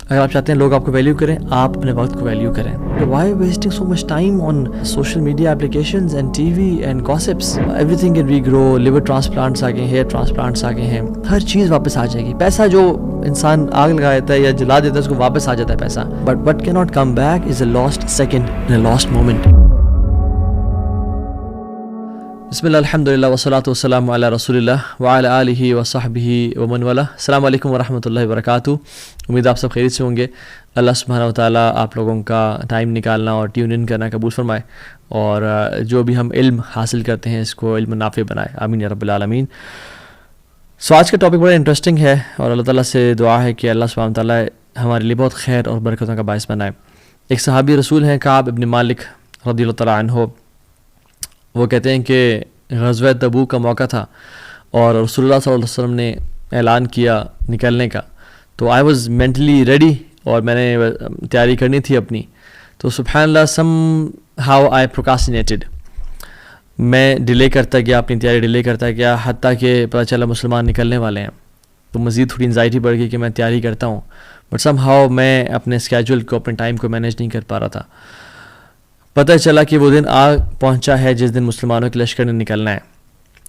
اگر آپ چاہتے ہیں لوگ آپ کو ویلیو کریں, آپ اپنے وقت کو ویلیو کریں. Why wasting so much time on social media applications and TV and gossips. Everything can regrow. Liver transplants آ گئے, ہیئر ٹرانسپلانٹس آ گئے ہیں, ہر چیز واپس آ جائے گی. پیسہ جو انسان آگ لگا دیتا ہے یا جلا دیتا ہے اس کو واپس آ جاتا ہے پیسہ, but what can not come back is a last second, a last moment. بسم اللہ الحمد للہ والصلاۃ والسلام علی رسول اللہ وعلی آلہ وصحبہ ومن والاه. السلام علیکم ورحمۃ اللہ وبرکاتہ. امید آپ سب خیریت سے ہوں گے. اللہ سبحانہ وتعالیٰ آپ لوگوں کا ٹائم نکالنا اور ٹیون ان کرنا قبول فرمائے, اور جو بھی ہم علم حاصل کرتے ہیں اس کو علم نافع بنائے, آمین یا رب العالمین. سو آج کا ٹاپک بڑا انٹرسٹنگ ہے, اور اللہ تعالیٰ سے دعا ہے کہ اللہ سبحانہ وتعالیٰ ہمارے لیے بہت خیر اور برکتوں کا باعث بنائے. ایک صحابی رسول ہیں کعب ابن مالک رضی اللہ تعالیٰ عنہ. وہ کہتے ہیں کہ غزوہ تبوک کا موقع تھا اور رسول اللہ صلی اللہ علیہ وسلم نے اعلان کیا نکلنے کا, تو آئی واز مینٹلی ریڈی اور میں نے تیاری کرنی تھی اپنی. تو سبحان اللہ سم ہاؤ آئی پروکاسٹینیٹڈ, میں ڈیلے کرتا گیا, اپنی تیاری ڈیلے کرتا گیا, حتیٰ کہ پتہ چلا مسلمان نکلنے والے ہیں. تو مزید تھوڑی انزائٹی بڑھ گئی کہ میں تیاری کرتا ہوں, بٹ سم ہاؤ میں اپنے اسکیجول کو, اپنے ٹائم کو مینیج نہیں کر پا رہا تھا. پتہ چلا کہ وہ دن آ پہنچا ہے جس دن مسلمانوں کے لشکر نے نکلنا ہے,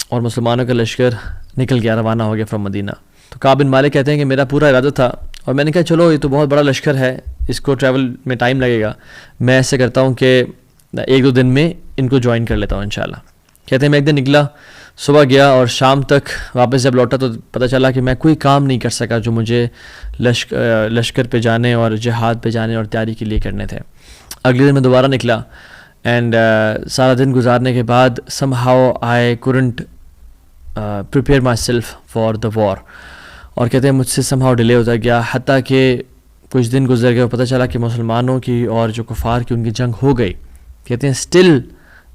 اور مسلمانوں کا لشکر نکل گیا, روانہ ہو گیا فرام مدینہ. تو کعب بن مالک کہتے ہیں کہ میرا پورا ارادہ تھا, اور میں نے کہا چلو یہ تو بہت بڑا لشکر ہے, اس کو ٹریول میں ٹائم لگے گا, میں ایسے کرتا ہوں کہ ایک دو دن میں ان کو جوائن کر لیتا ہوں انشاءاللہ. کہتے ہیں میں ایک دن نکلا, صبح گیا اور شام تک واپس جب لوٹا تو پتہ چلا کہ میں کوئی کام نہیں کر سکا جو مجھے لشکر پہ جانے اور جہاد پہ جانے اور تیاری کے لیے کرنے تھے. اگلے دن میں دوبارہ نکلا, اینڈ سارا دن گزارنے کے بعد somehow I couldn't prepare myself for the war. اور کہتے ہیں مجھ سے سم ہاؤ ڈیلے ہوتا گیا, حتیٰ کہ کچھ دن گزر گئے اور پتہ چلا کہ مسلمانوں کی اور جو کفار کی ان کی جنگ ہو گئی. کہتے ہیں اسٹل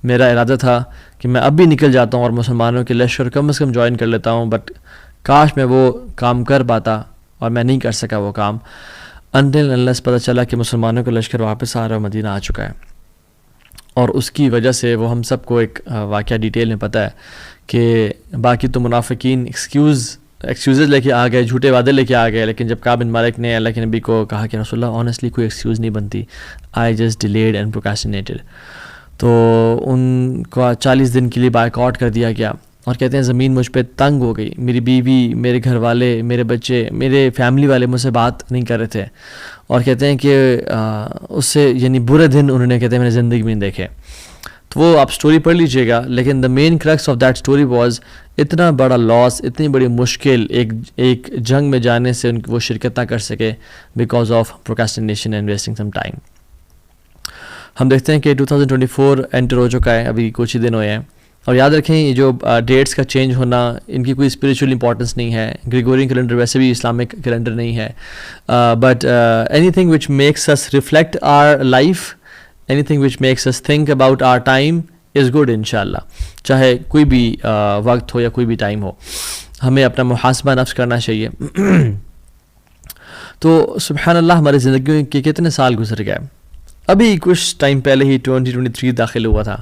میرا ارادہ تھا کہ میں اب بھی نکل جاتا ہوں اور مسلمانوں کے لشکر کم از کم جوائن کر لیتا ہوں, بٹ کاش میں وہ کام کر پاتا, اور میں نہیں کر سکا وہ کام until unless پتہ چلا کہ مسلمانوں کا لشکر واپس آ رہا ہے, مدینہ آ چکا ہے. اور اس کی وجہ سے وہ ہم سب کو ایک واقعہ ڈیٹیل میں پتہ ہے کہ باقی تو منافقین ایکسکیوزز لے کے آ گئے, جھوٹے وعدے لے کے آ گئے, لیکن جب کعب بن مالک نے اللہ کے نبی کو کہا کہ رسول اللہ آنیسٹلی کوئی ایکسکیوز نہیں بنتی, آئی جسٹ ڈیلیڈ اینڈ پروکاسٹینیٹڈ, تو ان کو 40 دن کے لیے بائیک آؤٹ کر دیا گیا. اور کہتے ہیں زمین مجھ پہ تنگ ہو گئی, میری بیوی, میرے گھر والے, میرے بچے, میرے فیملی والے مجھ سے بات نہیں کر رہے تھے. اور کہتے ہیں کہ اس سے یعنی برے دن انہوں نے کہتے ہیں میں نے زندگی میں نہیں دیکھے. تو وہ آپ سٹوری پڑھ لیجئے گا, لیکن the main crux of that story was اتنا بڑا لاس, اتنی بڑی مشکل ایک جنگ میں جانے سے وہ شرکت نہ کر سکے because of procrastination and wasting some time. ہم دیکھتے ہیں کہ 2024 انٹر ہو چکا ہے, ابھی کچھ ہی دن ہوئے ہیں. اور یاد رکھیں یہ جو ڈیٹس کا چینج ہونا, ان کی کوئی اسپریچول امپورٹنس نہیں ہے. گریگورین کیلنڈر ویسے بھی اسلامک کیلنڈر نہیں ہے, but anything which makes us reflect our life, anything which makes us think about our time is good انشاءاللہ. چاہے کوئی بھی وقت ہو یا کوئی بھی ٹائم ہو, ہمیں اپنا محاسبہ نفس کرنا چاہیے. تو سبحان اللہ ہماری زندگی کے کتنے سال گزر گئے. ابھی کچھ ٹائم پہلے ہی 2023 داخل ہوا تھا,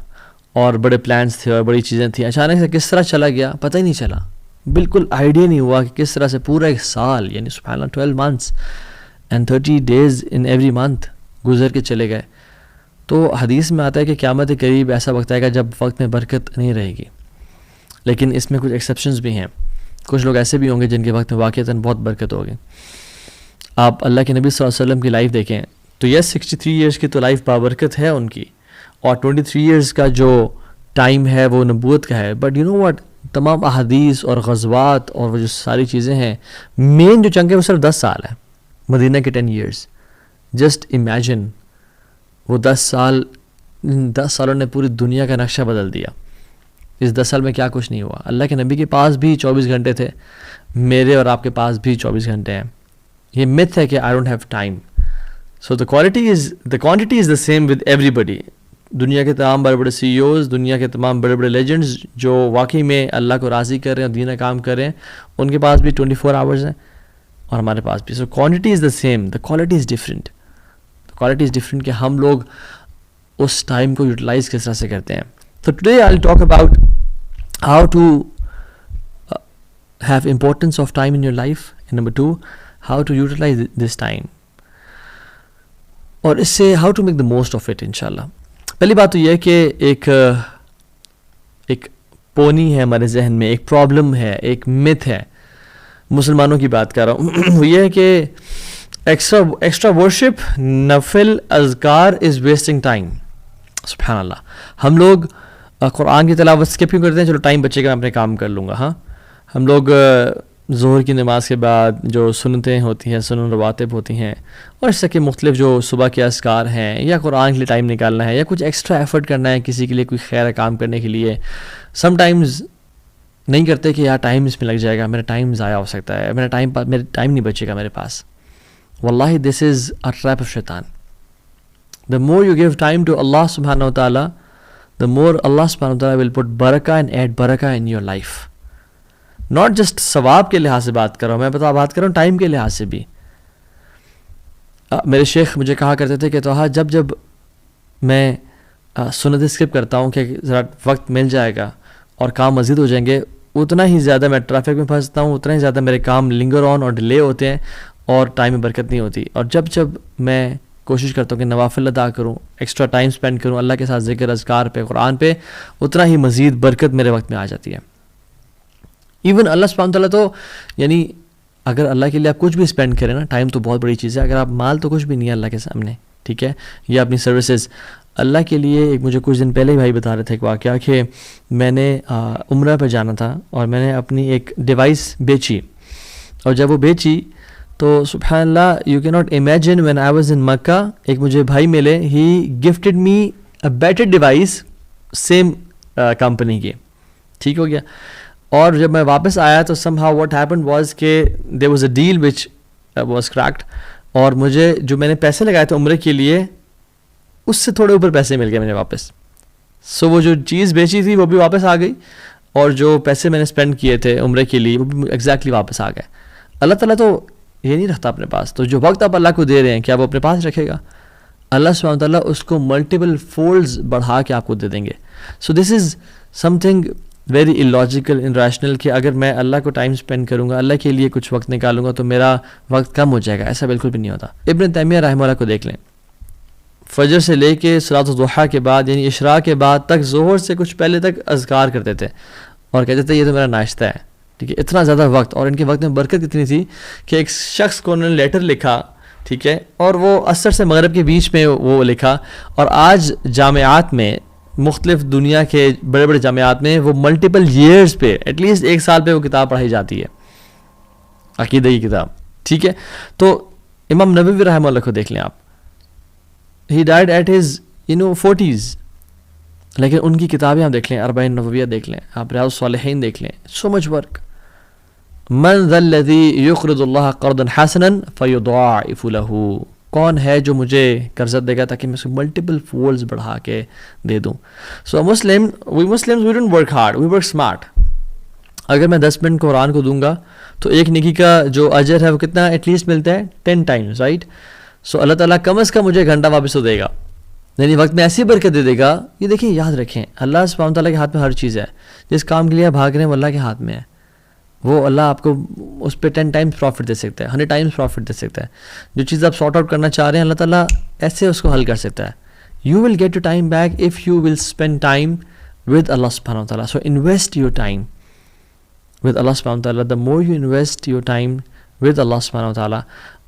اور بڑے پلانس تھے اور بڑی چیزیں تھیں. اچانک سے کس طرح چلا گیا پتہ ہی نہیں چلا, بالکل آئیڈیا نہیں ہوا کہ کس طرح سے پورا ایک سال, یعنی سبحان اللہ 12 months and 30 days in every month گزر کے چلے گئے. تو حدیث میں آتا ہے کہ قیامت کے قریب ایسا وقت آئے گا جب وقت میں برکت نہیں رہے گی, لیکن اس میں کچھ ایکسیپشنز بھی ہیں. کچھ لوگ ایسے بھی ہوں گے جن کے وقت میں واقعتاً بہت برکت ہوگی. آپ اللہ کے نبی صلی اللہ علیہ وسلم کی لائف دیکھیں تو یس 63 ایئرس کی تو لائف بابرکت ہے ان کی, اور 23 ایئرس کا جو ٹائم ہے وہ نبوت کا ہے. بٹ یو نو واٹ, تمام احادیث اور غزوات اور وہ جو ساری چیزیں ہیں, مین جو چنک ہے وہ صرف 10 سال ہے. مدینہ کے 10 years, جسٹ امیجن وہ 10 سالوں نے پوری دنیا کا نقشہ بدل دیا. اس 10 سال میں کیا کچھ نہیں ہوا. اللہ کے نبی کے پاس بھی 24 گھنٹے تھے, میرے اور آپ کے پاس بھی 24 گھنٹے ہیں. یہ myth ہے کہ I don't have time. So the quantity is the same with everybody. دنیا کے تمام بڑے بڑے CEOs, دنیا کے تمام بڑے بڑے لیجنڈز جو واقعی میں اللہ کو راضی کر رہے ہیں اور دین کام کر رہے ہیں, ان کے پاس بھی 24 hours ہیں اور ہمارے پاس بھی. So quantity is the same, the quality is different. Quality is different کہ ہم لوگ اس ٹائم کو یوٹیلائز کس طرح سے کرتے ہیں. تو today I will talk about how to have importance of time in your life, and number 2 how to utilize this time. اور اس سے how to make the most of it انشاءاللہ. پہلی بات تو یہ ہے کہ ایک پونی ہے ہمارے ذہن میں, ایک پرابلم ہے, ایک متھ ہے, مسلمانوں کی بات کر رہا ہوں. وہ یہ ہے کہ ایکسٹرا ورشپ, نفل اذکار از ویسٹنگ ٹائم. سبحان اللہ. ہم لوگ قرآن کی تلاوت اسکپ کیوں کرتے ہیں؟ چلو ٹائم بچے گا, میں اپنے کام کر لوں گا. ہاں, ہم لوگ ظہر کی نماز کے بعد جو سنتیں ہوتی ہیں, سنن رواتب ہوتی ہیں, اور اس طرح کے مختلف جو صبح کے اذکار ہیں, یا قرآن کے لیے ٹائم نکالنا ہے, یا کچھ ایکسٹرا ایفرٹ کرنا ہے کسی کے لیے, کوئی خیر کام کرنے کے لیے, سم ٹائمز نہیں کرتے کہ یار ٹائم اس میں لگ جائے گا, میرا ٹائم ضائع ہو سکتا ہے, میرا ٹائم نہیں بچے گا میرے پاس. واللہ دس از اے ٹریپ آف شیطان. The more you give time to Allah subhanahu wa ta'ala, the more Allah subhanahu wa ta'ala will put barakah and add barakah in your life. Not just ثواب کے لحاظ سے بات کر رہا ہوں, میں بات کر رہا ہوں ٹائم کے لحاظ سے بھی. میرے شیخ مجھے کہا کرتے تھے کہ توہا جب میں سنت اسکپ کرتا ہوں کہ ذرا وقت مل جائے گا اور کام مزید ہو جائیں گے, اتنا ہی زیادہ میں ٹریفک میں پھنستا ہوں, اتنا ہی زیادہ میرے کام لنگر آن اور ڈیلے ہوتے ہیں, اور ٹائم میں برکت نہیں ہوتی. اور جب میں کوشش کرتا ہوں کہ نوافل ادا کروں, ایکسٹرا ٹائم سپینڈ کروں اللہ کے ساتھ ذکر اذکار پہ, قرآن پہ, اتنا ہی مزید برکت میرے وقت میں آ جاتی ہے. ایون اللہ سبحانہ تعالیٰ تو یعنی اگر اللہ کے لیے آپ کچھ بھی اسپینڈ کریں نا, ٹائم تو بہت بڑی چیز ہے. اگر آپ مال تو کچھ بھی نہیں ہے اللہ کے سامنے, ٹھیک ہے, یا اپنی سروسز اللہ کے لیے. ایک مجھے کچھ دن پہلے ہی بھائی بتا رہے تھے ایک واقعہ کہ میں نے عمرہ پہ جانا تھا, اور میں نے اپنی ایک ڈیوائس بیچی, اور جب وہ بیچی تو سبحان اللہ, you can not imagine, when I was in Mecca, ایک مجھے بھائی ملے, he gifted me a better device same company کی. ٹھیک ہو گیا. اور جب میں واپس آیا تو somehow what happened was کہ there was a deal which was cracked, اور مجھے جو میں نے پیسے لگائے تھے عمرے کے لیے, اس سے تھوڑے اوپر پیسے مل گئے مجھے واپس. سو وہ جو چیز بیچی تھی وہ بھی واپس آ گئی, اور جو پیسے میں نے اسپینڈ کیے تھے عمرے کے لیے وہ بھی ایگزیکٹلی واپس آ گئے. اللہ تعالیٰ تو یہ نہیں رکھتا اپنے پاس, تو جو وقت آپ اللہ کو دے رہے ہیں کیا وہ اپنے پاس رکھے گا؟ اللہ سبحانہ تعالیٰ اس کو ملٹیپل فولڈز بڑھا کے آپ کو دے دیں گے. So this is something very illogical, irrational کہ اگر میں اللہ کو ٹائم اسپینڈ کروں گا, اللہ کے لیے کچھ وقت نکالوں گا تو میرا وقت کم ہو جائے گا. ایسا بالکل بھی نہیں ہوتا. ابن تیمیہ رحمہ اللہ کو دیکھ لیں, فجر سے لے کے صلاۃ الضحیٰ کے بعد یعنی اشراق کے بعد تک, ظہر سے کچھ پہلے تک اذکار کرتے تھے, اور کہتے تھے یہ تو میرا ناشتہ ہے. ٹھیک ہے, اتنا زیادہ وقت, اور ان کے وقت میں برکت کتنی تھی کہ ایک شخص کو انہوں نے لیٹر لکھا, ٹھیک ہے, اور وہ عصر سے مغرب کے بیچ میں وہ لکھا, اور آج جامعات میں, مختلف دنیا کے بڑے بڑے جامعات میں وہ ملٹیپل ایئرز پہ, ایٹ لیسٹ 1 سال پہ وہ کتاب پڑھائی جاتی ہے, عقیدہ کی کتاب. ٹھیک ہے, تو امام نووی رحمہ اللہ کو دیکھ لیں آپ, ہی ڈائڈ ایٹ ہز 40s, لیکن ان کی کتابیں آپ دیکھ لیں, اربعین نوویہ دیکھ لیں, آپ ریاض الصالحین دیکھ لیں, سو مچ ورک. من ذا الذی یقرض اللہ قرضا حسنا فیضاعف له, کون ہے جو مجھے قرض دے گا تاکہ میں اس کو ملٹیپل فولڈز بڑھا کے دے دوں. So we Muslims we don't work hard, we work smart. اگر میں 10 منٹ قرآن کو دوں گا تو ایک نیکی کا جو اجر ہے وہ کتنا ایٹ لیسٹ ملتا ہے 10 ٹائمز, رائٹ. سو اللہ تعالیٰ کم از کم مجھے گھنٹہ واپس تو دے گا, یعنی وقت میں ایسی برکت دے گا. یہ دیکھیں, یاد رکھیں, اللہ سبحانہ تعالیٰ کے ہاتھ میں ہر چیز ہے. جس کام کے لیے آپ بھاگ رہے ہیں وہ اللہ کے ہاتھ میں ہے. وہ اللہ آپ کو اس پہ 10 ٹائمز پروفٹ دے سکتا ہے, 100 ٹائمز پروفٹ دے سکتا ہے. جو چیز آپ سارٹ آؤٹ کرنا چاہ رہے ہیں اللہ تعالیٰ ایسے اس کو حل کر سکتا ہے. You will get your time back if you will spend time with اللہ سبحانہ تعالیٰ. So invest your time with اللہ سبحانہ تعالیٰ. The more you invest your time with اللہ سبحانہ تعالیٰ,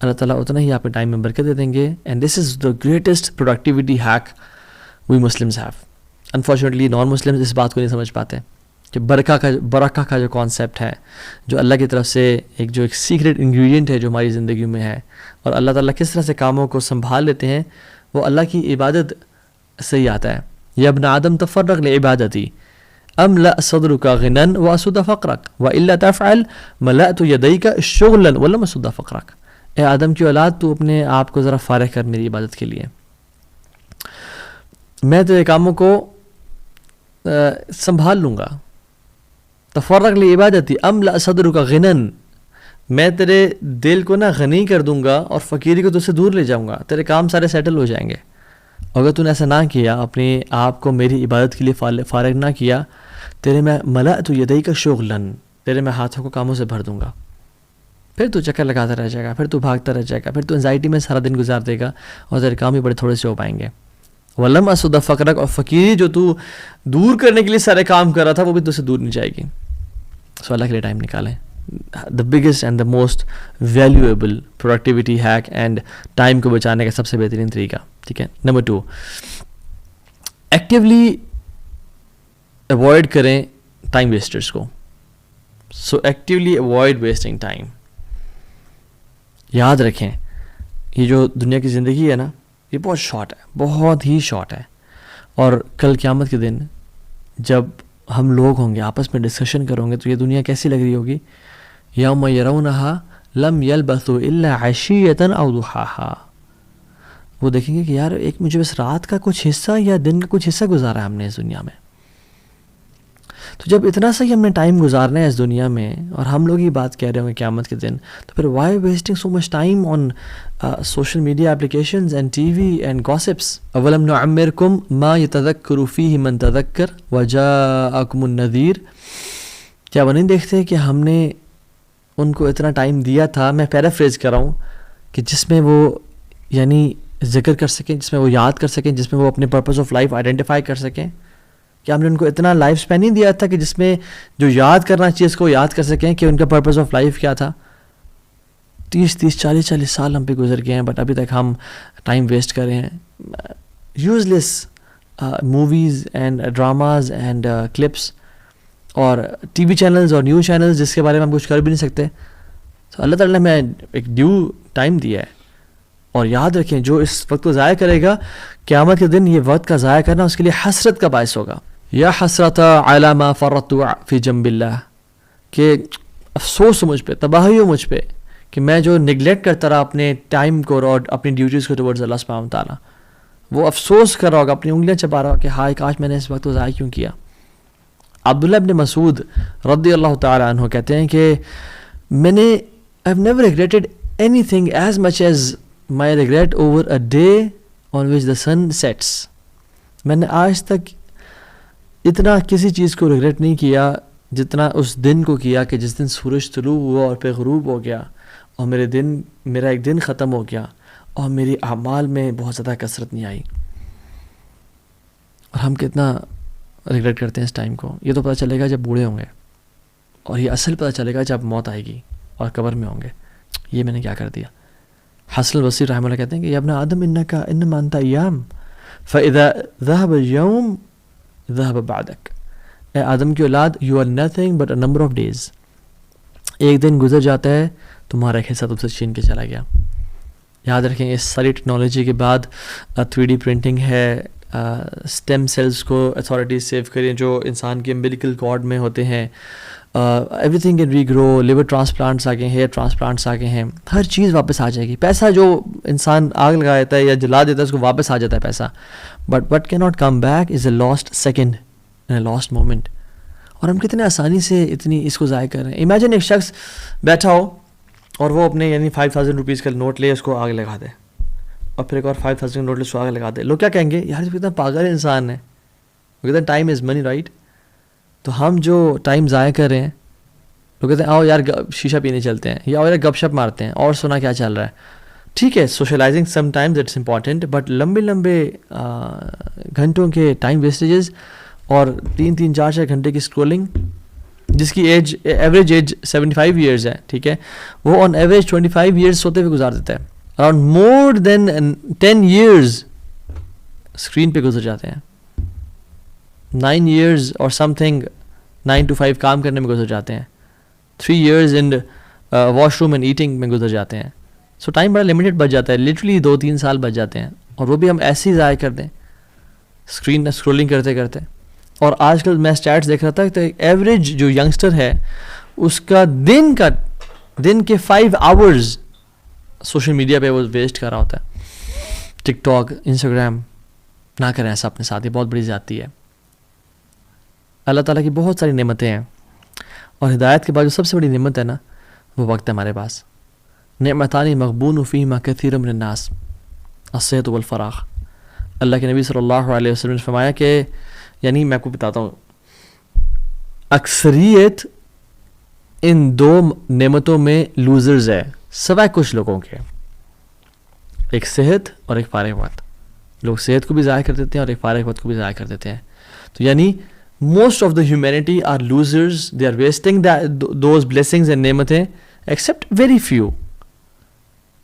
اللہ تعالیٰ اتنا ہی آپ کے ٹائم میں برکت دے دیں گے. And this is the greatest productivity hack we Muslims have. Unfortunately non Muslims اس بات کو نہیں سمجھ پاتے کہ برکہ کا جو کانسیپٹ ہے, جو اللہ کی طرف سے ایک سیکریٹ انگریڈینٹ ہے جو ہماری زندگی میں ہے, اور اللہ تعالیٰ کس طرح سے کاموں کو سنبھال لیتے ہیں, وہ اللہ کی عبادت سے ہی آتا ہے. یا ابن آدم تفرغ لعبادتی املأ صدرک غنا واسد فقرک والا تفعل ملأت یدیک شغلا ولم اسد فقرک. اے آدم کی اولاد, تو اپنے آپ کو ذرا فارغ کر میری عبادت کے لیے, میں تیرے کاموں کو سنبھال لوں گا. تفرغ لعبادتی املأ صدرک غنا, میں تیرے دل کو غنی کر دوں گا اور فقیری کو تجھ سے دور لے جاؤں گا, تیرے کام سارے سیٹل ہو جائیں گے. اگر تو نے ایسا نہ کیا, اپنے آپ کو میری عبادت کے لیے فارغ نہ کیا, تیرے میں ملأت یدیک شغلا, تیرے میں ہاتھوں کو کاموں سے بھر دوں گا. پھر تو چکر لگاتا رہ جائے گا, پھر تو بھاگتا رہ جائے گا, پھر تو انزائٹی میں سارا دن گزار دے گا اور تیرے کام بھی بڑے تھوڑے سے ہو پائیں گے. ولم اسد فقرک, اور فقیری جو تو دور کرنے کے لیے سارے کام کر رہا تھا وہ بھی تو سے دور نہیں جائے گی. سو اللہ کے لیے ٹائم نکالیں. The biggest and the most valuable productivity hack and time کو بچانے کا سب سے بہترین طریقہ. ٹھیک ہے. نمبر 2, ایکٹیولی اوائڈ کریں ٹائم ویسٹرس کو. سو ایکٹیولی اوائڈ ویسٹنگ ٹائم. یاد رکھیں یہ جو دنیا کی زندگی ہے نا, یہ بہت شارٹ ہے, بہت ہی شارٹ ہے. اور کل قیامت کے دن جب ہم لوگ ہوں گے آپس میں ڈسکشن کریں گے تو یہ دنیا کیسی لگ رہی ہوگی. یوم یرونہا لم یلبثوا الا عشیۃ او ضحاہا. وہ دیکھیں گے کہ یار ایک مجھے بس رات کا کچھ حصہ یا دن کا کچھ حصہ گزارا ہے ہم نے اس دنیا میں. تو جب اتنا سا ہی ہم نے ٹائم گزارنا ہے اس دنیا میں اور ہم لوگ ہی بات کہہ رہے ہوں گے قیامت کے دن, تو پھر why wasting so much time on social media applications and TV and gossips. اولم نعمرکم ما یتذکر فیہ من تذکر وجاءکم النذیر. کیا وہ نہیں دیکھتے کہ ہم نے ان کو اتنا ٹائم دیا تھا, میں پیرافریز کر رہا ہوں, کہ جس میں وہ یعنی ذکر کر سکیں, جس میں وہ یاد کر سکیں, جس میں وہ اپنے پرپز آف لائف آئیڈینٹیفائی کر سکیں. کہ ہم نے ان کو اتنا لائف اسپین نہیں دیا تھا کہ جس میں جو یاد کرنا چاہیے اس کو یاد کر سکیں کہ ان کا پرپز آف لائف کیا تھا. 30-40 سال ہم پہ گزر گئے ہیں, بٹ ابھی تک ہم ٹائم ویسٹ کر رہے ہیں useless movies and dramas and clips اور ٹی وی چینلز اور نیوز چینلز جس کے بارے میں ہم کچھ کر بھی نہیں سکتے. تو اللہ تعالیٰ نے ہمیں ایک ڈیو ٹائم دیا ہے. اور یاد رکھیں جو اس وقت کو ضائع کرے گا قیامت کے دن یہ وقت کا ضائع کرنا اس کے لیے حسرت کا باعث ہوگا. یا حسرت علی ما فرطت فی جنب اللہ, کہ افسوس ہو مجھ پہ, تباہی ہو مجھ پہ کہ میں جو نگلیکٹ کرتا رہا اپنے ٹائم کو اور اپنی ڈیوٹیز کو ٹورڈز اللہ سبحانہ وتعالیٰ. وہ افسوس کر رہا ہوگا, اپنی انگلیاں چبا رہا ہوگا کہ ہائے کاش میں نے اس وقت کو ضائع کیوں کیا. عبداللہ ابن مسعود رضی اللہ تعالیٰ عنہ کہتے ہیں کہ میں نے I have never regretted anything as much as my regret over a day on which the sun sets. میں نے آج تک اتنا کسی چیز کو ریگریٹ نہیں کیا جتنا اس دن کو کیا کہ جس دن سورج طلوع ہوا اور پھر غروب ہو گیا اور میرا ایک دن ختم ہو گیا اور میری اعمال میں بہت زیادہ کثرت نہیں آئی. اور ہم کتنا ریگریٹ کرتے ہیں اس ٹائم کو. یہ تو پتہ چلے گا جب بوڑھے ہوں گے, اور یہ اصل پتہ چلے گا جب موت آئے گی اور قبر میں ہوں گے, یہ میں نے کیا کر دیا. حسن البصری رحمہ اللہ کہتے ہیں کہ یا ابن آدم انما انت ایام فاذا ذهب اليوم ذهب بعدك. اے آدم کی اولاد, you are nothing but a number of days. ایک دن گزر جاتا ہے تمہارا ایک حصہ تم سے چھین کے چلا گیا. یاد رکھیں اس ساری ٹیکنالوجی کے بعد 3D پرنٹنگ ہے, اسٹیم سیلز کو اتھارٹیز سیو کریں جو انسان کے امبلیکل کارڈ میں ہوتے ہیں, everything can regrow, liver transplants آ گئے ہیں, ہیئر ٹرانسپلانٹس آ گئے ہیں, ہر چیز واپس آ جائے گی. پیسہ جو انسان آگ لگا دیتا ہے یا جلا دیتا ہے اس کو واپس آ جاتا ہے پیسہ, بٹ وٹ کی not come back is a last second A last moment. اور ہم کتنے آسانی سے اتنی اس کو ضائع کر رہے ہیں. امیجن ایک شخص بیٹھا ہو اور وہ اپنے یعنی 5000 روپیز کا نوٹ لے اس کو آگ لگا دے, اور پھر ایک اور 5000 کا نوٹ لے اس کو آگ لگا دے. لوگ کیا کہیں گے, یار کتنا پاگل انسان ہے, وہ کہتے ہیں ٹائم از منی رائٹ. تو ہم جو ٹائم ضائع کر رہے ہیں, لوگ کہتے ہیں آؤ یار شیشہ پینے چلتے ہیں, یا آؤ یار گپ شپ مارتے ہیں اور سنا کیا چل رہا ہے. ٹھیک ہے, socializing sometimes it's important, but لمبے گھنٹوں کے ٹائم ویسٹیجز اور 3 4 گھنٹے کی اسکرولنگ, جس کی ایوریج ایج 75 ایئرز ہے, ٹھیک ہے, وہ آن ایوریج 25 ایئرز سوتے ہوئے گزار دیتا ہے. اراؤنڈ مور دین 10 ایئرز اسکرین پہ گزر جاتے ہیں. 9 ایئرز اور سم تھنگ 9 to 5 کام کرنے میں گزر جاتے ہیں. 3 years in wash room and eating میں گزر جاتے ہیں. سو ٹائم بڑا لمیٹڈ بچ جاتا ہے, لٹرلی 2-3 سال بچ جاتے ہیں, اور وہ بھی ہم ایسے ہی ضائع کر دیں اسکرین اسکرولنگ کرتے کرتے. اور آج کل میں اسٹیٹس دیکھ رہا تھا کہ ایوریج جو ینگسٹر ہے اس کا دن کے 5 آورز سوشل میڈیا پہ وہ ویسٹ کر رہا ہوتا ہے. ٹک ٹاک, انسٹاگرام, نہ کریں ایسا اپنے ساتھ, یہ بہت بڑی زیادتی ہے. اللہ تعالیٰ کی بہت ساری نعمتیں ہیں, اور ہدایت کے بعد جو سب سے بڑی نعمت ہے نا وہ وقت ہے ہمارے پاس. نعمتان مغبون فیہما کثیر من الناس الصحت والفراغ. اللہ کے نبی صلی اللہ علیہ وسلم نے فرمایا کہ یعنی میں آپ کو بتاتا ہوں, اکثریت ان دو نعمتوں میں لوزرز ہے سوائے کچھ لوگوں کے. ایک صحت اور ایک فارغ وقت. لوگ صحت کو بھی ضائع کر دیتے ہیں اور ایک فارغ وقت کو بھی ضائع کر دیتے ہیں. تو یعنی most of the humanity are losers, they are wasting those blessings and نعمتیں, ایکسیپٹ ویری فیو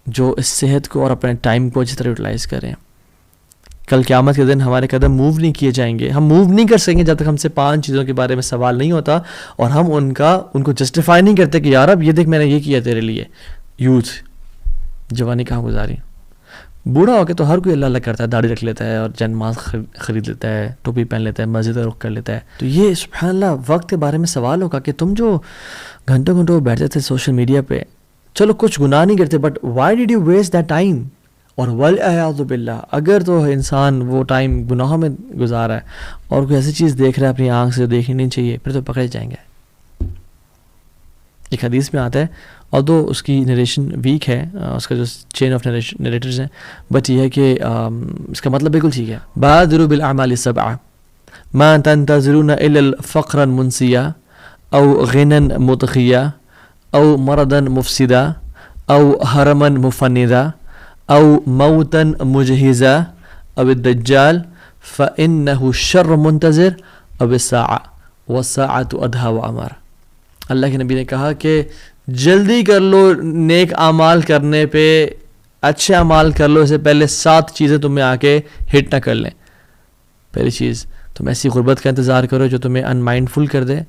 جو اس صحت کو اور اپنے ٹائم کو اچھی طرح یوٹیلائز کریں. کل قیامت کے دن ہمارے قدم موو نہیں کیے جائیں گے, ہم موو نہیں کر سکیں گے جب تک ہم سے 5 چیزوں کے بارے میں سوال نہیں ہوتا اور ہم ان کو جسٹیفائی نہیں کرتے کہ یار اب یہ دیکھ میں نے یہ کیا تیرے لیے. یوتھ, جوانی کہاں گزاری. بوڑھا ہو کے تو ہر کوئی اللہ اللہ کرتا ہے, داڑھی رکھ لیتا ہے اور جنماز خرید لیتا ہے, ٹوپی پہن لیتا ہے, مسجد رخ کر لیتا ہے. تو یہ سبحان اللہ وقت کے بارے میں سوال ہوگا کہ تم جو گھنٹوں گھنٹوں بیٹھتے تھے سوشل میڈیا پہ, چلو کچھ گناہ نہیں کرتے, but why did you waste that time. اور والعیاذ باللہ اگر تو انسان وہ ٹائم گناہوں میں گزارا ہے اور کوئی ایسی چیز دیکھ رہا ہے اپنی آنکھ سے جو دیکھنی نہیں چاہیے, پھر تو پکڑے جائیں گے. ایک حدیث میں آتا ہے, اور دو اس کی نریشن ویک ہے, اس کا جو چین آف نریٹرز ہیں, بٹ یہ ہے کہ اس کا مطلب بالکل ٹھیک ہے. بادروا بالاعمال السبعہ ما تنتظرون الا الفقرا منسیا او غنا متخیا او مرضا مفسدا او حرما مفندا او موتا مجہزا او الدجال فانہ شر منتظر او الساعہ والساعۃ ادھا وامر. اللہ کے نبی نے کہا کہ جلدی کر لو نیک اعمال کرنے پہ, اچھے اعمال کر لو, اس سے پہلے 7 چیزیں تمہیں آ کے ہٹ نہ کر لیں. پہلی چیز, تم ایسی غربت کا انتظار کرو جو تمہیں ان مائنڈفل کر دے,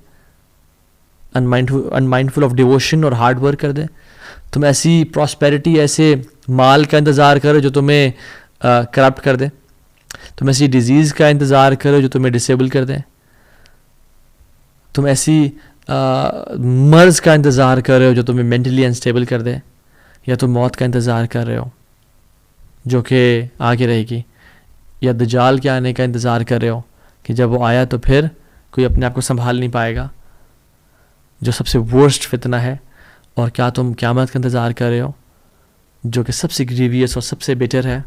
ان مائنڈفل آف ڈیووشن اور ہارڈ ورک کر دے. تم ایسی پراسپیرٹی, ایسے مال کا انتظار کرو جو تمہیں کرپٹ کر دے. تم ایسی ڈیزیز کا انتظار کرو جو تمہیں ڈسیبل کر دے. تم ایسی مرض کا انتظار کر رہے ہو جو تمہیں مینٹلی انسٹیبل کر دے, یا تم موت کا انتظار کر رہے ہو جو کہ آگے رہے گی, یا دجال کے آنے کا انتظار کر رہے ہو کہ جب وہ آیا تو پھر کوئی اپنے آپ کو سنبھال نہیں پائے گا, جو سب سے ورسٹ فتنہ ہے. اور کیا تم قیامت کا انتظار کر رہے ہو جو کہ سب سے گریویس اور سب سے بیٹر ہے,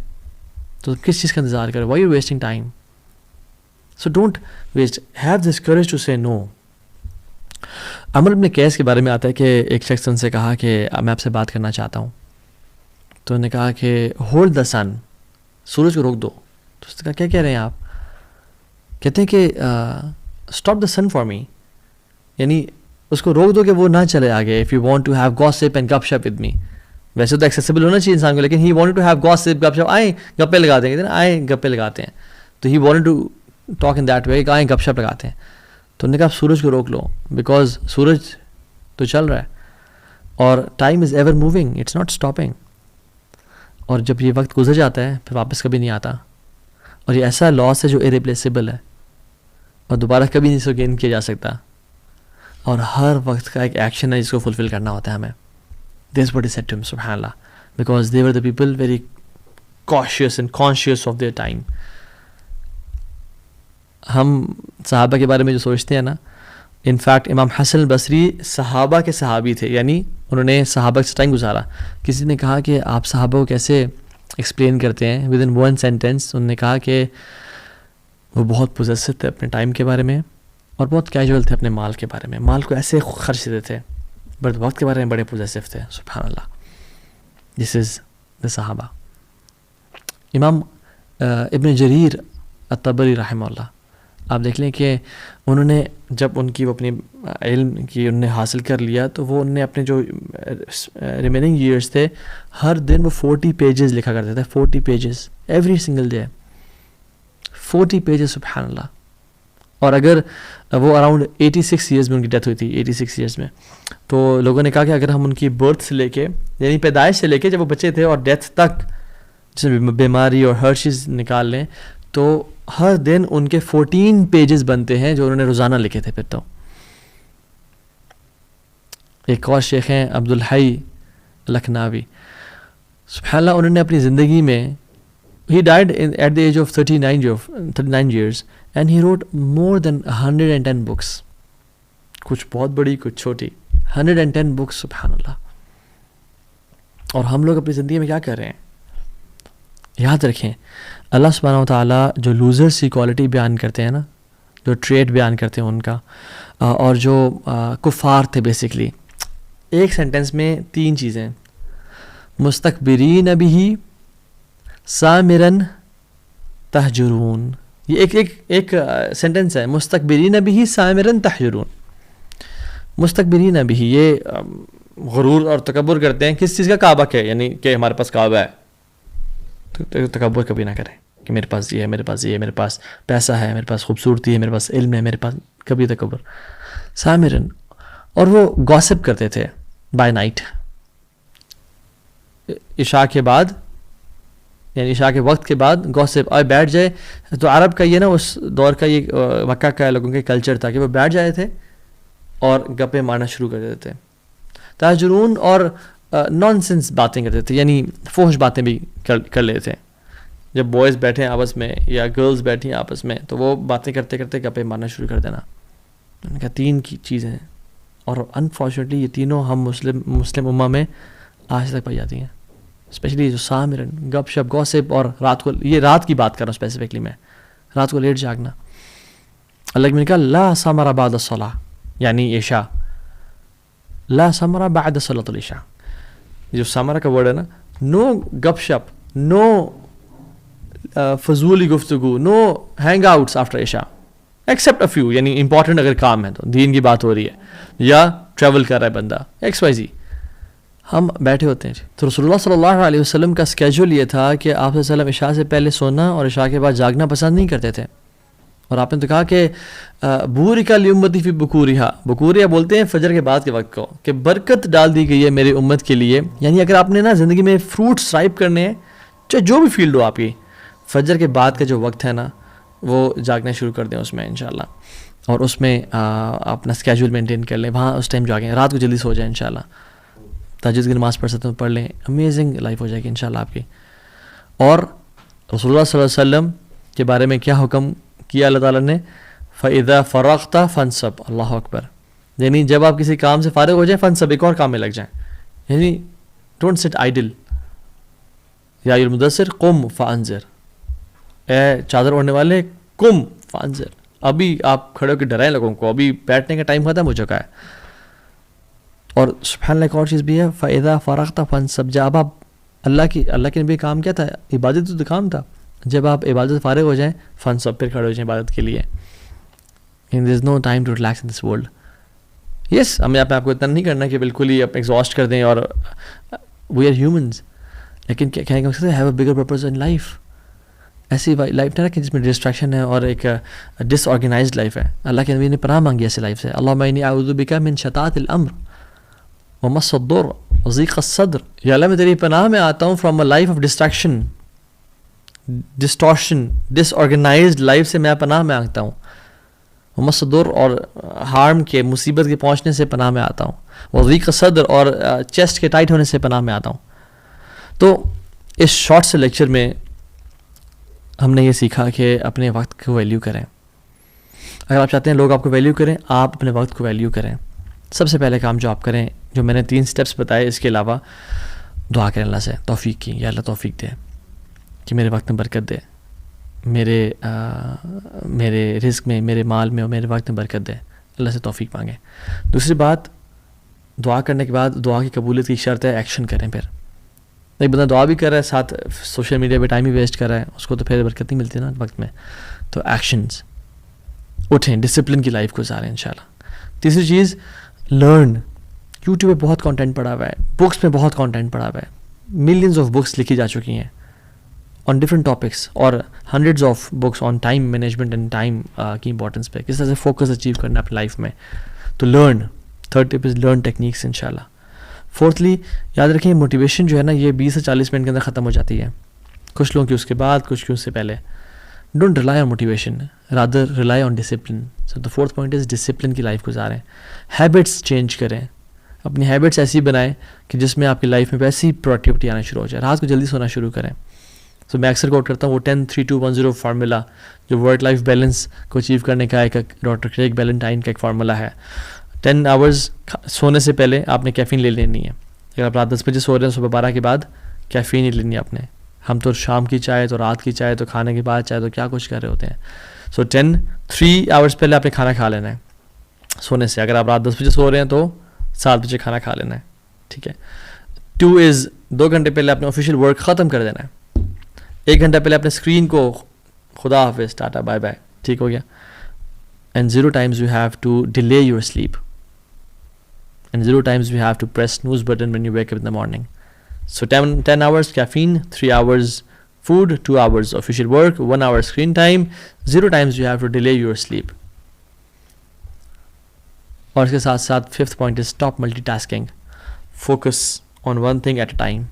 تو کس چیز کا انتظار کر رہے ہو؟ Why you wasting time? So don't waste, have this courage to say no. عمر بن قیس کے بارے میں آتا ہے کہ ایک شخص ان سے کہا کہ میں آپ سے بات کرنا چاہتا ہوں. تو انہوں نے کہا کہ ہولڈ دا سن, سورج کو روک دو. تو اس نے کہا کیا کہہ رہے ہیں آپ؟ کہتے ہیں کہ stop the sun for me, یعنی اس کو روک دو کہ وہ نہ چلے آگے. If you want to have gossip and گپ شپ ود می, ویسے تو ایکسیسیبل ہونا چاہیے انسان کو, لیکن he wanted to have gossip گپ شپ, آئیں گپے لگاتے ہیں, کہتے ہیں آئیں گپے لگاتے ہیں. تو he wanted to talk in that way کہ آئیں گپ شپ لگاتے ہیں. تو انہوں نے کہا آپ سورج کو روک لو, بیکاز سورج تو چل رہا ہے اور time is ever moving, it's not stopping. اور جب یہ وقت گزر جاتا ہے پھر واپس کبھی نہیں آتا, اور یہ ایسا لاس ہے جو ارریپلیسیبل ہے اور دوبارہ کبھی نہیں اس کو گین کیا جا سکتا. اور ہر وقت کا ایک ایکشن ہے جس کو فلفل کرنا ہوتا ہے ہمیں. This what is said to ہم, سبحان اللہ, because they were the people very cautious and conscious of their time. ہم صحابہ کے بارے میں جو سوچتے ہیں نا, انفیکٹ امام حسن البصری صحابہ کے صحابی تھے, یعنی انہوں نے صحابہ سے ٹائم گزارا. کسی نے کہا کہ آپ صحابہ کو کیسے ایکسپلین کرتے ہیں ود ان 1 سینٹینس. انہوں نے کہا کہ وہ بہت پوزیسو تھے اپنے ٹائم کے بارے میں اور بہت کیجول تھے اپنے مال کے بارے میں. مال کو ایسے خرچ دیتے تھے, بٹ وقت کے بارے میں بڑے پوزیسو تھے. سبحان اللہ, دس از دا صحابہ. امام ابن جریر الطبری رحمہ اللہ, آپ دیکھ لیں کہ انہوں نے جب ان کی وہ اپنی علم کی انہوں نے حاصل کر لیا, تو وہ انہوں نے اپنے جو ریمیننگ ایئرس تھے ہر دن وہ 40 پیجز لکھا کرتے تھے. 40 pages every single day, 40 pages, سبحان اللہ. اور اگر وہ اراؤنڈ 86 ایئرز میں ان کی ڈیتھ ہوئی تھی, 86 ایئرز میں, تو لوگوں نے کہا کہ اگر ہم ان کی برتھ سے لے کے, یعنی پیدائش سے لے کے جب وہ بچے تھے اور ڈیتھ تک جس میں بیماری اور ہر چیز نکال لیں, تو ہر دن ان کے 14 پیجز بنتے ہیں جو انہوں نے روزانہ لکھے تھے. پھر تو ایک اور شیخ ہیں عبدالحی لکھناوی, سبحان اللہ, انہوں نے اپنی زندگی میں, he died at the age of 39 years and he wrote more than 110 books. کچھ بہت بڑی کچھ چھوٹی, 110 books, سبحان اللہ. اور ہم لوگ اپنی زندگی میں کیا کر رہے ہیں؟ یاد رکھیں, اللہ سبحانہ و تعالیٰ جو لوزرس کی کوالٹی بیان کرتے ہیں نا, جو ٹریٹ بیان کرتے ہیں ان کا, اور جو کفار تھے بیسکلی, ایک سینٹینس میں 3 چیزیں، مستکبرین بہ سامرن تہجرون. یہ ایک سینٹینس ہے، مستکبرین بہ سامرن تہجرون. مستکبرین بہ، یہ غرور اور تکبر کرتے ہیں کس چیز کا؟ کعبہ کے، یعنی کہ ہمارے پاس کعبہ ہے. تو تکبر کبھی نہ کریں کہ میرے پاس یہ ہے، میرے پاس یہ ہے، میرے پاس پیسہ ہے، میرے پاس خوبصورتی ہے، میرے پاس علم ہے، میرے پاس، کبھی تکبر. سامرن، اور وہ گوسپ کرتے تھے بائی نائٹ، عشاء کے بعد، یعنی عشاء کے وقت کے بعد گوسپ اور بیٹھ جائے. تو عرب کا یہ نا اس دور کا یہ مکہ کا لوگوں کا کلچر تھا کہ وہ بیٹھ جائے تھے اور گپے مارنا شروع کر دیتے تھے. تاجرون، اور نان سینس باتیں کرتے تھے، یعنی فحش باتیں بھی کر لیتے تھے. جب بوائز بیٹھے ہیں آپس میں یا گرلز بیٹھی ہیں آپس میں تو وہ باتیں کرتے کرتے گپے مارنا شروع کر دینا. ان کا 3 کی چیزیں ہیں، اور انفارچونیٹلی یہ تینوں ہم مسلم امہ میں آج تک پائی جاتی ہیں. اسپیشلی جو سامرن، گپ شپ، گوسپ، اور رات کو، یہ رات کی بات کر رہا ہوں اسپیسیفکلی میں، رات کو لیٹ جاگنا. اللہ نے کہا لا ثمر بعد الصلاۃ، یعنی عشاء، لا ثمر بعد صلاۃ العشاء. جو ثمرہ کا ورڈ ہے نا، نو گپ شپ، نو فضولی گفتگو، نو ہینگ آؤٹس آفٹر عشاء ایکسیپٹ اے فیو، یعنی امپورٹنٹ اگر کام ہے تو، دین کی بات ہو رہی ہے یا ٹریول کر رہا ہے بندہ XYZ، ہم بیٹھے ہوتے ہیں. تو رسول اللہ صلی اللہ علیہ وسلم کا اسکیجول یہ تھا کہ آپ صلی اللہ علیہ وسلم عشاء سے پہلے سونا اور عشاء کے بعد جاگنا پسند نہیں کرتے تھے. اور آپ نے تو کہا کہ بورک لامتی فی بکورہا، بکوریا بولتے ہیں فجر کے بعد کے وقت کو، کہ برکت ڈال دی گئی ہے میری امت کے لیے. یعنی اگر آپ نے نا زندگی میں فروٹس رائپ کرنے ہیں، چاہے جو بھی فیلڈ ہو آپ کی، فجر کے بعد کا جو وقت ہے نا وہ جاگنا شروع کر دیں اس میں انشاءاللہ، اور اس میں اپنا اسکیجول مینٹین کر لیں، وہاں اس ٹائم جاگیں، رات کو جلدی سو جائیں انشاءاللہ. تہجد کی نماز پڑھ سکتے ہیں پڑھ لیں، امیزنگ لائف ہو جائے گی انشاءاللہ آپ کی. اور رسول اللہ صلی اللہ علیہ وسلم کے بارے میں کیا حکم کیا اللہ تعالیٰ نے؟ فَإِذَا فَرَغْتَ فَانْصَبْ، اللہ اکبر. یعنی جب آپ کسی کام سے فارغ ہو جائیں، فَانْصَبْ، ایک اور کام میں لگ جائیں. یعنی ڈونٹ سٹ آئیڈل. یا ایھا المدثر قم فانذر، اے چادر اوڑھنے والے، قم فانذر، ابھی آپ کھڑے ہو کے ڈرائیں لوگوں کو، ابھی بیٹھنے کا ٹائم ختم ہو چکا ہے. اور سبحان اللہ ایک اور چیز بھی ہے، فَإِذَا فَرَغْتَ فَانْصَبْ، جب آپ اللہ کے نبی کام کیا تھا؟ عبادت تو کام تھا. جب آپ عبادت سے فارغ ہو جائیں، فانصب، پھر کھڑے ہو جائیں عبادت کے لیے. There is no time to relax in this world. Yes, ہمیں اپنے آپ کو اتنا نہیں کرنا کہ بالکل ہی ایگزاسٹ کر دیں، اور وی آر ہیومنز. لیکن کہنے کا مقصد ہے have a bigger purpose in life. ایسی لائف نہ رکھیں جس میں ڈسٹریکشن ہے اور ایک ڈس آرگنائزڈ لائف ہے. اللہ کے نبی نے پناہ مانگی ایسی لائف سے. اللہم انی اعوذ بک من شتات الامر ومس الضر وضیق الصدر. یا اللہ میں تیری پناہ میں آتا ہوں from a life of distraction, distortion, disorganized life سے میں پناہ میں آتا ہوں. ومس الضر، اور ہارم کے، مصیبت کے پہنچنے سے پناہ میں آتا ہوں. وضیق الصدر، اور چیسٹ کے ٹائٹ ہونے سے پناہ میں آتا ہوں. تو اس شارٹ سے لیکچر میں ہم نے یہ سیکھا کہ اپنے وقت کو ویلیو کریں. اگر آپ چاہتے ہیں لوگ آپ کو ویلیو کریں، آپ اپنے وقت کو ویلیو کریں. سب سے پہلے کام جو آپ کریں، جو میں نے 3 سٹیپس بتائے، اس کے علاوہ دعا کریں اللہ سے توفیق کی. یا اللہ توفیق دے کہ میرے وقت میں برکت دے، میرے رزق میں، میرے مال میں اور میرے وقت میں برکت دے. اللہ سے توفیق مانگیں. دوسری بات، دعا کرنے کے بعد دعا کی قبولیت کی شرط ہے ایکشن کریں. پھر ایک بندہ دعا بھی کر رہا ہے، ساتھ سوشل میڈیا پہ ٹائم ہی ویسٹ کر رہا ہے، اس کو تو پھر برکت نہیں ملتی نا وقت میں. تو ایکشنز، اٹھیں، ڈسپلن کی لائف گزاریں انشاءاللہ. تیسری چیز، لرن. یوٹیوب پہ بہت کانٹینٹ پڑا ہوا ہے، بکس میں بہت کانٹینٹ پڑا ہوا ہے. ملینز آف بکس لکھی جا چکی ہیں آن ڈفرنٹ ٹاپکس، اور hundreds of books on time management and time کی امپورٹنس پہ، کس طرح سے فوکس اچیو کرنا اپنی لائف میں. تو learn. Third tip is learn techniques انشاءاللہ. فورتھلی، یاد رکھیں موٹیویشن جو ہے نا یہ 20 سے 40 منٹ کے اندر ختم ہو جاتی ہے. کچھ لوگوں کی اس کے بعد، کچھ کی اس سے پہلے. Don't rely on motivation, rather rely on discipline. So the fourth point is discipline کی لائف گزاریں. ہیبٹس چینج کریں، اپنی ہیبٹس ایسی بنائیں کہ جس میں آپ کی لائف میں ویسی پروڈکٹیوٹی آنا شروع ہو جائے. رات کو جلدی سونا شروع کریں. تو میں اکثر کوٹ کرتا ہوں وہ 10-3-2-1-0 فارمولا، جو ورک لائف بیلنس کو اچیو کرنے کا ایک ڈاکٹر کریگ بیلنٹائن کا ایک فارمولا ہے. 10 آورز سونے سے پہلے آپ نے کیفین لے لینی ہے. اگر آپ رات 10 بجے سو رہے ہیں، صبح 12 کے بعد کیفین ہی لینی ہے آپ نے. ہم تو شام کی چائے، تو رات کی چائے، تو کھانے کے بعد چائے، تو کیا کچھ کر رہے ہوتے ہیں. سو 3 آورز پہلے آپ نے کھانا کھا لینا ہے سونے سے. اگر آپ رات 10 بجے سو رہے ہیں تو 7 بجے کھانا کھا لینا ہے, ٹھیک ہے. 2 از 2 گھنٹے پہلے اپنے آفیشیل ورک ختم کر دینا ہے. 1 گھنٹہ پہلے اپنے اسکرین کو خدا حافظ, ٹاٹا بائے بائے, ٹھیک ہو گیا. And 0 times you have to delay your sleep. And 0 times you have to press snooze button when you wake up in the morning. So 10 hours caffeine, 3 hours food, 2 hours official work, 1 hour screen time. 0 times you have to delay your sleep. اور اس کے ساتھ ساتھ 5th point is stop multitasking. Focus on one thing at a time.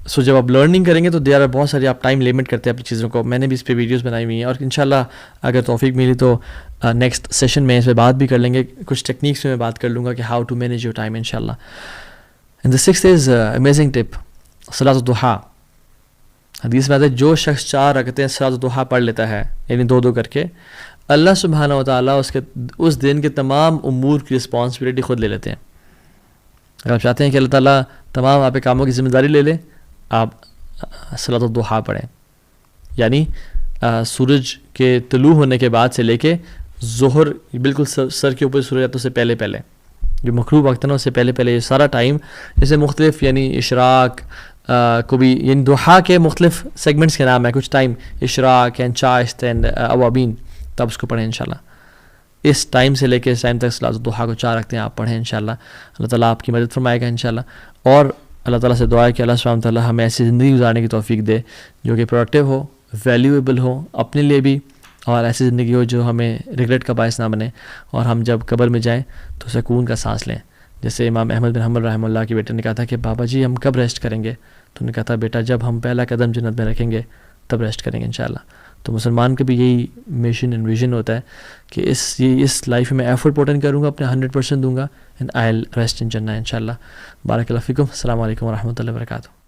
سو جب آپ learning کریں گے تو there are بہت ساری آپ ٹائم لمٹ کرتے ہیں اپنی چیزوں کو. میں نے بھی اس پہ ویڈیوز بنائی ہوئی ہیں, اور انشاءاللہ اگر توفیق ملی تو نیکسٹ سیشن میں اس پہ بات بھی کر لیں گے. کچھ ٹیکنیکس میں بات کر لوں گا کہ how to manage your time انشاءاللہ. And the 6th is amazing tip, صلاۃ الضحیٰ. حدیث میں آتا ہے جو شخص 4 رکعتیں صلاۃ الضحیٰ پڑھ لیتا ہے, یعنی 2 کر کے, اللہ سبحانہ و تعالیٰ اس دن کے تمام امور کی رسپانسبلٹی خود لے لیتے ہیں. اگر آپ چاہتے ہیں کہ اللہ تعالیٰ تمام آپ کے کاموں کی ذمہ داری لے لے, آپ صلاۃ الضحیٰ پڑھیں. یعنی سورج کے طلوع ہونے کے بعد سے لے کے ظہر بالکل سر کے اوپر سورج آتا سے پہلے جو مغرب وقت ہے نا, اس سے پہلے یہ سارا ٹائم, جیسے مختلف یعنی اشراق کو بھی, یعنی ضحیٰ کے مختلف سیگمنٹس کے نام ہے. کچھ ٹائم اشراق اینڈ چاشت اینڈ اوابین, تو آپ اس کو پڑھیں انشاءاللہ. اس ٹائم سے لے کے اس ٹائم تک صلاۃ الضحیٰ کو 4 رکھتے ہیں آپ پڑھیں انشاءاللہ. اللہ تعالیٰ آپ کی مدد فرمائے گا انشاءاللہ. اور اللہ تعالیٰ سے دعا ہے کہ اللہ سبحانہ و تعالیٰ ہمیں ایسی زندگی گزارنے کی توفیق دے جو کہ پروڈکٹیو ہو, ویلیویبل ہو اپنے لیے بھی, اور ایسی زندگی ہو جو ہمیں ریگریٹ کا باعث نہ بنے, اور ہم جب قبر میں جائیں تو سکون کا سانس لیں. جیسے امام احمد بن حنبل رحمہ اللہ کے بیٹے نے کہا تھا کہ بابا جی ہم کب ریسٹ کریں گے؟ تو انہوں نے کہا تھا بیٹا جب ہم پہلا قدم جنت میں رکھیں گے تب ریسٹ کریں گے انشاءاللہ. تو مسلمان کا بھی یہی مشن اینڈ ویژن ہوتا ہے کہ اس لائف میں ایفرٹ پوٹ ان کروں گا, اپنے 100% دوں گا, and I will rest in جنہ انشاءاللہ. بارک اللہ فیکم. السلام علیکم ورحمۃ اللہ وبرکاتہ.